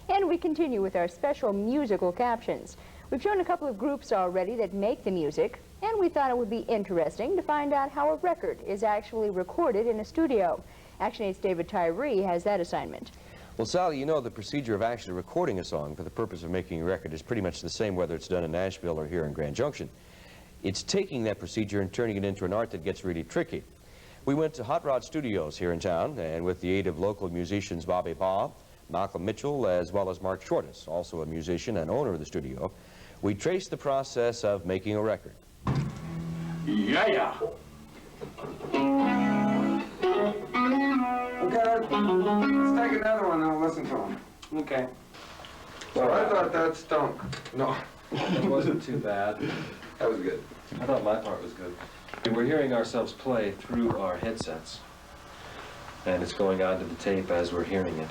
And we continue with our special musical captions. We've shown a couple of groups already that make the music, and we thought it would be interesting to find out how a record is actually recorded in a studio. Action 8's David Tyree has that assignment. Well, Sally, you know the procedure of actually recording a song for the purpose of making a record is pretty much the same whether it's done in Nashville or here in Grand Junction. It's taking that procedure and turning it into an art that gets really tricky. We went to Hot Rod Studios here in town, and with the aid of local musicians Bobby Baugh, Malcolm Mitchell, as well as Mark Shortis, also a musician and owner of the studio, we traced the process of making a record. Yeah. Okay, let's take another one and listen to them. Okay. So I thought that stunk. No. It wasn't too bad. That was good. I thought my part was good. We're hearing ourselves play through our headsets, and it's going onto the tape as we're hearing it.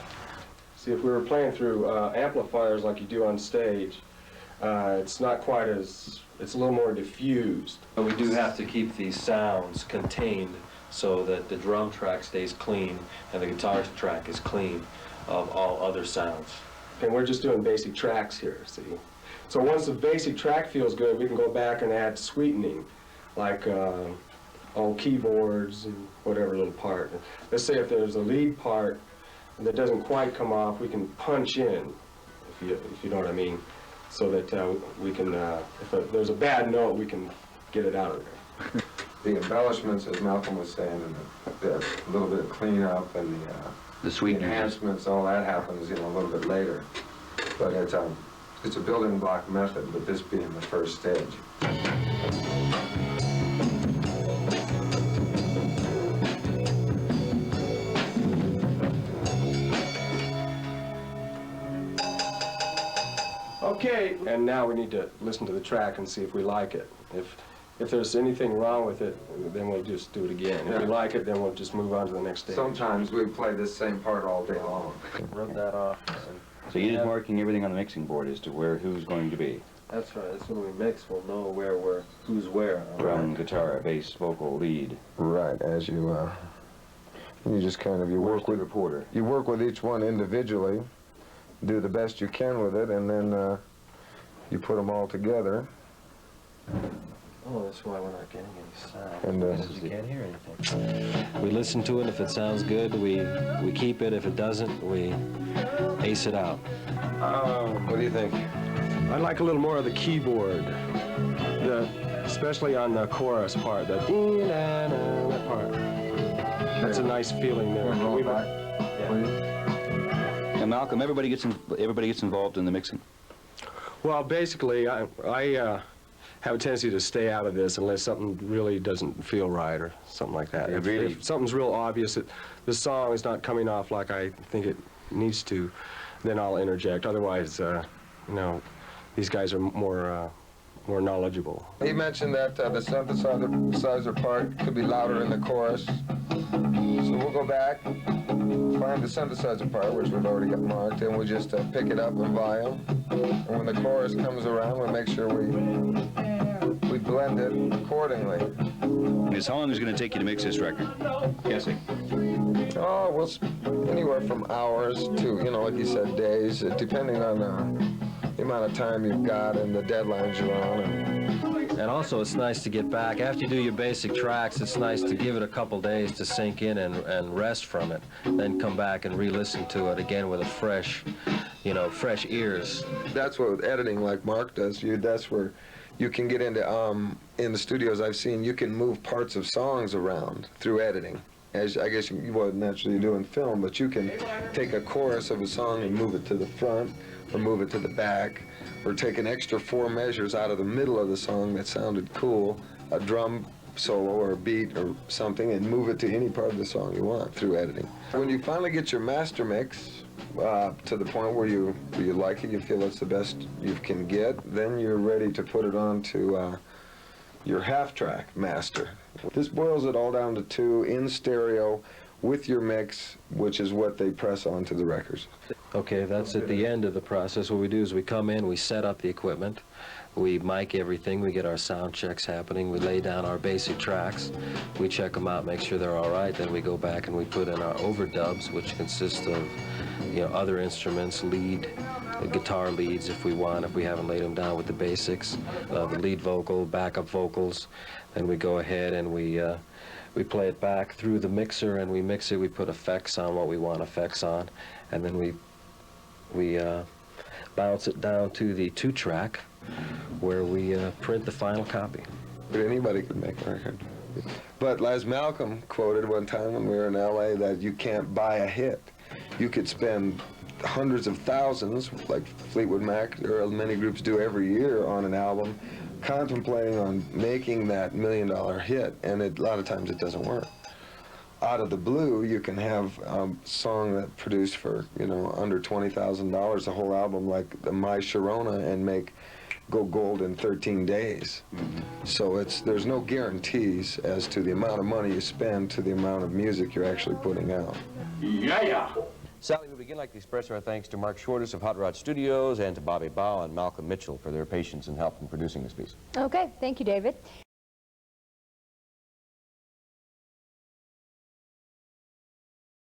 See, if we were playing through amplifiers like you do on stage, it's not quite as, it's a little more diffused. But we do have to keep these sounds contained so that the drum track stays clean and the guitar track is clean of all other sounds. And we're just doing basic tracks here, see? So once the basic track feels good, we can go back and add sweetening, like on keyboards and whatever little part. Let's say if there's a lead part that doesn't quite come off, we can punch in, if you know what I mean, so that we can, if there's a bad note, we can get it out of there. The embellishments, as Malcolm was saying, and the little bit of cleanup and The sweetener. enhancements, all that happens, a little bit later. But it's a building block method, but this being the first stage. Okay, and now we need to listen to the track and see if we like it. If there's anything wrong with it, then we'll just do it again. If we like it, then we'll just move on to the next stage. Sometimes we play this same part all day long. Rub that off. So you're just marking everything on the mixing board as to who's going to be. That's right. That's when we mix. We'll know who's where. Drum, guitar, bass, vocal, lead. Right, as you just kind of, you work with each one individually, do the best you can with it, and then you put them all together. Oh, that's why we're not getting any sound. And Because you can't hear anything. We listen to it. If it sounds good, we keep it. If it doesn't, we ace it out. What do you think? I'd like a little more of the keyboard, especially on the chorus part, that part. That's a nice feeling there. And Malcolm, everybody gets involved in the mixing. Well, basically, I have a tendency to stay out of this unless something really doesn't feel right or something like that. If something's real obvious, the song is not coming off like I think it needs to, then I'll interject. Otherwise, these guys are more knowledgeable. He mentioned that the synthesizer part could be louder in the chorus. So we'll go back, find the synthesizer part, which we've already got marked, and we'll just pick it up in volume. And when the chorus comes around, we'll make sure we blend it accordingly. How long is it going to take you to mix this record? Guessing. Oh, well, anywhere from hours to, like you said, days, depending on the amount of time you've got and the deadlines you're on. And also, it's nice to get back. After you do your basic tracks, it's nice to give it a couple days to sink in and rest from it. Then come back and re-listen to it again with a fresh ears. That's what editing, like Mark does, that's where you can get into, in the studios I've seen, you can move parts of songs around through editing. As I guess you wouldn't naturally do in film, but you can take a chorus of a song and move it to the front, or move it to the back, or take an extra 4 measures out of the middle of the song that sounded cool, a drum solo or a beat or something, and move it to any part of the song you want through editing. When you finally get your master mix to the point where you like it, you feel it's the best you can get, then you're ready to put it on to your half-track master. This boils it all down to 2 in stereo with your mix, which is what they press onto the records. Okay, that's at the end of the process. What we do is we come in, we set up the equipment, we mic everything, we get our sound checks happening, we lay down our basic tracks, we check them out, make sure they're all right, then we go back and we put in our overdubs, which consist of, you know, other instruments, lead, guitar leads if we want, if we haven't laid them down with the basics, the lead vocal, backup vocals. Then we go ahead and we play it back through the mixer and we mix it, we put effects on what we want effects on, and then we bounce it down to the 2-track where we print the final copy. But anybody could make a record. But as Malcolm quoted one time when we were in LA, that you can't buy a hit. You could spend hundreds of thousands, like Fleetwood Mac or many groups do every year, on an album, contemplating on making that $1 million hit, and a lot of times it doesn't work. Out of the blue, you can have a song that produced for, you know, under $20,000, a whole album like the My Sharona, and go gold in 13 days. So there's no guarantees as to the amount of money you spend to the amount of music you're actually putting out. Yeah. Sally, we begin like to express our thanks to Mark Shortis of Hot Rod Studios and to Bobby Bow and Malcolm Mitchell for their patience and help in producing this piece. Okay, thank you, David.